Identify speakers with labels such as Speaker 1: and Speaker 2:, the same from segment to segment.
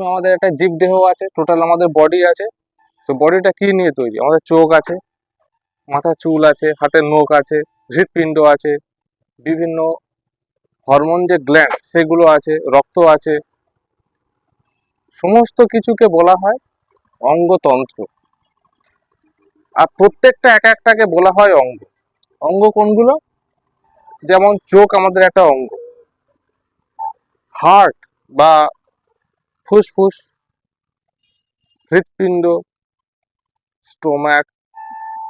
Speaker 1: আমাদের একটা জীব দেহ আছে, টোটাল আমাদের বডি আছে। তো বডিটা কি নিয়ে তৈরি? আমাদের চোখ আছে, মাথার চুল আছে, হাতের নখ আছে, হৃৎপিণ্ড আছে, বিভিন্ন হরমোন যে গ্ল্যান্ড সেগুলো আছে, রক্ত আছে, সমস্ত কিছুকে বলা হয় অঙ্গতন্ত্র। আর প্রত্যেকটা এক একটাকে বলা হয় অঙ্গ। অঙ্গ কোনগুলো? যেমন চোখ আমাদের একটা অঙ্গ, হার্ট বা ফুসফুস, হৃৎপিণ্ড, স্টোম্যাক,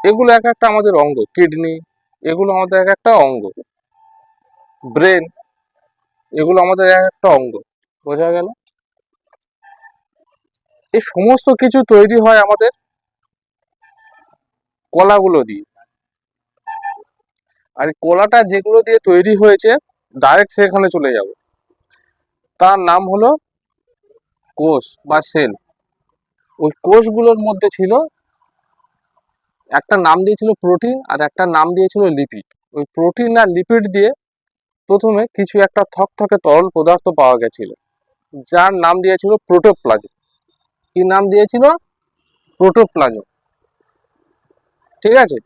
Speaker 1: এগুলো এক একটা আমাদের অঙ্গ। কিডনি, এগুলো আমাদের এক একটা অঙ্গ। ব্রেন, এগুলো আমাদের এক একটা অঙ্গ। বোঝা গেল? এই সমস্ত কিছু তৈরি হয় আমাদের কলাগুলো দিয়ে। আর এই কলাটা যেগুলো দিয়ে তৈরি হয়েছে, ডাইরেক্ট সেখানে চলে যাব। তার নাম হলো কোষ বা সেল। ওই কোষগুলোর মধ্যে ছিল, একটা নাম দিয়েছিল প্রোটিন আর একটা নাম দিয়েছিল লিপিড। ওই প্রোটিন আর লিপিড দিয়ে প্রথমে কিছু একটা থকথকে তরল পদার্থ পাওয়া গেছিল, যার নাম দিয়েছিল প্রোটোপ্লাজম। কি নাম দিয়েছিল? প্রোটোপ্লাজম। ঠিক আছে?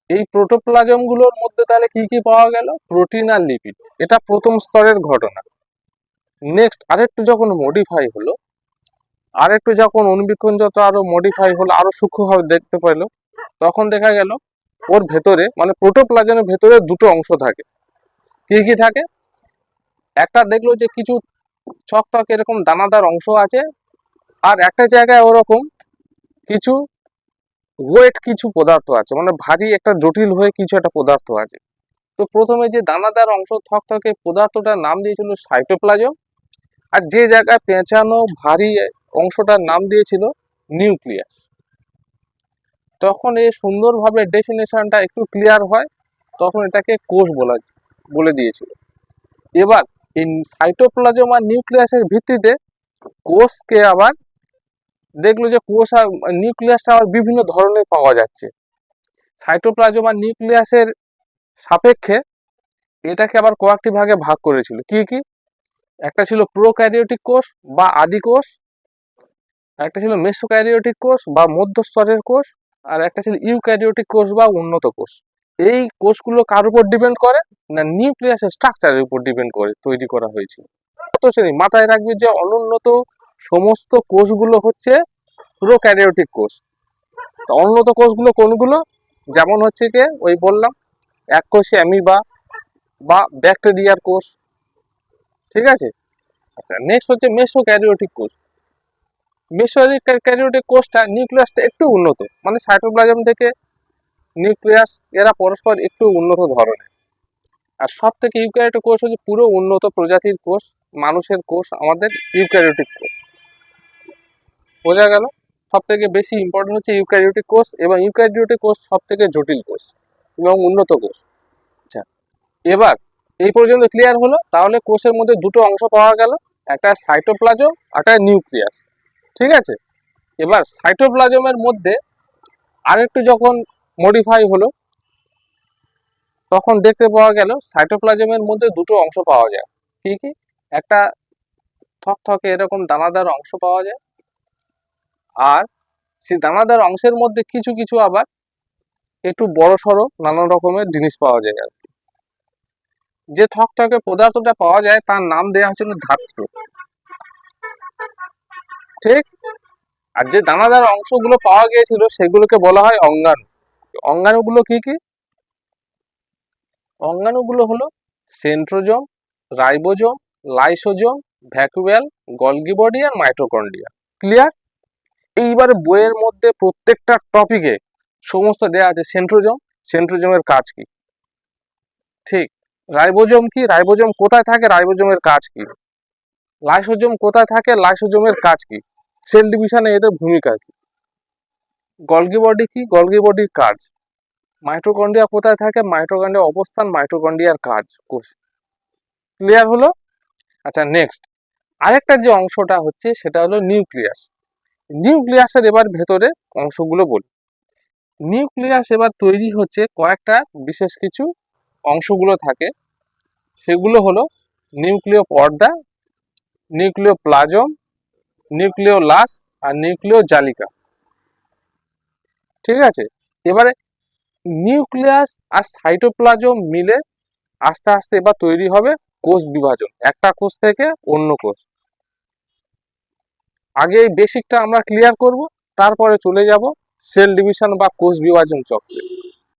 Speaker 1: এই প্রোটোপ্লাজম গুলোর মধ্যে তাহলে কি কি পাওয়া গেল? প্রোটিন আর লিপিড। এটা প্রথম স্তরের ঘটনা। নেক্সট আরেকটু যখন মডিফাই হলো, আরেকটু যখন অণুবীক্ষণ যত আরো মডিফাই হলো, আরো সূক্ষ্মভাবে দেখতে পেলো, তখন দেখা গেল ওর ভেতরে, মানে প্রোটোপ্লাজমের ভেতরে দুটো অংশ থাকে। কি কি থাকে? একটা দেখলো যে কিছু ছক এরকম দানাদার অংশ আছে, আর একটা জায়গায় ওরকম কিছু ওয়েট কিছু পদার্থ আছে, মানে ভারী একটা জটিল হয়ে কিছু একটা পদার্থ আছে। তো প্রথমে যে দানাদার অংশ থকথকে পদার্থটার নাম দিয়েছিল সাইটোপ্লাজম, আর যে জায়গায় পেঁচানো ভারী অংশটার নাম দিয়েছিল নিউক্লিয়াস। তখন এই সুন্দরভাবে ডেফিনেশনটা একটু ক্লিয়ার হয়, তখন এটাকে কোষ বলে দিয়েছিল। এবার এই সাইটোপ্লাজম আর নিউক্লিয়াসের ভিত্তিতে কোষকে আবার দেখলো যে কোষ আর নিউক্লিয়াসটা আবার বিভিন্ন ধরনের পাওয়া যাচ্ছে। সাইটোপ্লাজম আর নিউক্লিয়াসের সাপেক্ষে এটাকে আবার কয়েকটি ভাগে ভাগ করেছিল। কি কি? একটা ছিল প্রোক্যারিওটিক কোষ বা আদি কোষ, একটা ছিল মেসোক্যারিওটিক কোষ বা মধ্যস্তরের কোষ, আর একটা ছিল ইউক্যারিওটিক কোষ বা উন্নত কোষ। এই কোষগুলো কার উপর ডিপেন্ড করে? না, নিউক্লিয়াসের স্ট্রাকচারের উপর ডিপেন্ড করে তৈরি করা হয়েছিল। তো শ্রেণী মাথায় রাখবি যে অনুন্নত সমস্ত কোষগুলো হচ্ছে প্রোক্যারিওটিক কোষ। অনুন্নত কোষগুলো কোনগুলো? যেমন হচ্ছে কি ওই বললাম, এককোষী অ্যামিবা বা ব্যাকটেরিয়ার কোষ। ঠিক আছে? আচ্ছা, নেক্সট হচ্ছে মেসোক্যারিওটিক কোষ। মেসোক্যারিওটিক কোষটা নিউক্লিয়াসটা একটু উন্নত, মানে সাইটোপ্লাজম থেকে নিউক্লিয়াস এরা পরস্পর একটু উন্নত ধরনের। আর সব থেকে ইউক্যারিওটিক কোষ হচ্ছে পুরো উন্নত প্রজাতির কোষ, মানুষের কোষ আমাদের ইউক্যারিওটিক কোষ। বোঝা গেল? সব থেকে বেশি ইম্পর্টেন্ট হচ্ছে ইউক্যারিওটিক কোষ, এবং ইউক্যারিওটিক কোষ সব থেকে জটিল কোষ এবং উন্নত কোষ। আচ্ছা, এবার এই পর্যন্ত ক্লিয়ার হলো। তাহলে কোষের মধ্যে দুটো অংশ পাওয়া গেল, একটা সাইটোপ্লাজম, একটা নিউক্লিয়াস। ঠিক আছে? এবার সাইটোপ্লাজমের মধ্যে আরেকটু যখন মডিফাই হলো, তখন দেখতে পাওয়া গেল সাইটোপ্লাজমের মধ্যে দুটো অংশ পাওয়া যায়। কি কি? একটা থকথকে এরকম দানাদার অংশ পাওয়া যায়, আর সেই দানাদার অংশের মধ্যে কিছু কিছু আবার একটু বড় সড়ো নানান রকমের জিনিস পাওয়া যায়। আর যে থকথকে পদার্থটা পাওয়া যায় তার নাম দেওয়া হচ্ছিল ধাত্র। ঠিক? আর যে দানাদার অংশগুলো পাওয়া গিয়েছিল সেগুলোকে বলা হয় অঙ্গাণু। অঙ্গাণুগুলো কি কি? অঙ্গাণুগুলো হলো centrosome, ribosome, lysosome, vacuole, Golgi body আর মাইটোকন্ড্রিয়া। ক্লিয়ার? এইবারে বইয়ের মধ্যে প্রত্যেকটা টপিকে সমস্ত দেয়া আছে। সেন্ট্রোজোম, সেন্ট্রোজোমের কাজ কি? ঠিক। রাইবোজোম কি? রাইবোজোম কোথায় থাকে? রাইবোজোমের কাজ কি? লাইসোজোম কোথায় থাকে? লাইসোজোমের কাজ কি? সেল ডিভিশনে এদের ভূমিকা কি? গলগি বডি কি? গলগি বডির কাজ। মাইটোকন্ড্রিয়া কোথায় থাকে? মাইটোকন্ড্রিয়া অবস্থান, মাইটোকন্ড্রিয়ার কাজ। ক্লিয়ার হলো? আচ্ছা, নেক্সট আরেকটা যে অংশটা হচ্ছে সেটা হলো নিউক্লিয়াস। নিউক্লিয়াসের এবার ভেতরে অংশগুলো বলি। নিউক্লিয়াস এবার তৈরি হচ্ছে কয়েকটা বিশেষ কিছু অংশগুলো থাকে, সেগুলো হলো নিউক্লিয় পর্দা, নিউক্লিওপ্লাজম, নিউক্লিওলাস আর নিউক্লিওজালিকা। ঠিক আছে, এবারে নিউক্লিয়াস আর সাইটোপ্লাজম মিলে আস্তে আস্তে এবার তৈরি হবে কোষ বিভাজন, একটা কোষ থেকে অন্য কোষ। আগে এই বেসিকটা আমরা ক্লিয়ার করব, তারপরে চলে যাব সেল ডিভিশন বা কোষ বিভাজন চক্রে।